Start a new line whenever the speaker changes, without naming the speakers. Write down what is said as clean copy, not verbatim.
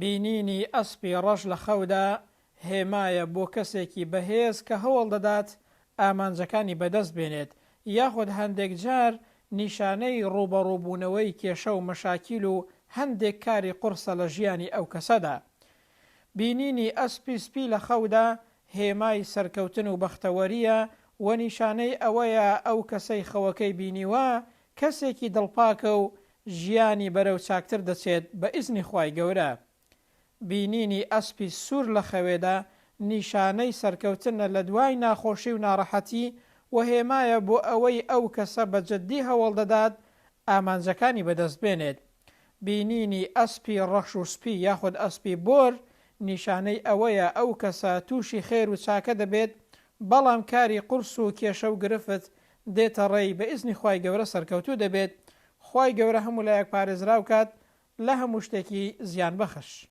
بینینی ئەسپی ڕەش لە خەودا هێمایە بۆ کەسێکی بەهێز کە هەوڵ دەدات ئامانجەکانی بەدەست بێنێت یاخود هەندێک جار نیشانەی ڕوبەڕووبوونەوەی کێشە و مەشاکیل و هەندێک کاری قورسە لە ژیانی ئەو کەسەدا. بینینی ئەسپی سپی لە خەودا هێمای سەرکەوتن و بەختەوەریە و نیشانەی ئەوەیە ئەو کەسەی خەوەکەی بینیوە کەسێکی دڵپاکە و ژیانی بەرەو چاکتر دەچێت بە ئیزنی خوای گەورە. بینینی ئەسپی سوور لە خەوێدا نیشانەی سەرکەوتنە لە دوای ناخۆشی و ناڕەحەتی و هێمایە بۆ ئەوەی ئەو کەسە بە جددی هەوڵ دەدات ئامانجەکانی بەدەست بێنێت. بینینی ئەسپی ڕەش و سپی یاخود ئەسپی بۆر نیشانەی ئەوەیە ئەو کەسە تووشی خێر و چاکە دەبێت بەڵام کاری قورس و کێشە و گرفت دێتە ڕێی بە ئیزنی خوای گەورە سەرکەوتوو دەبێت. خوای گەورە هەموو لایەک پارێزراو کات لە هەموو شتێکی زیان بەخش.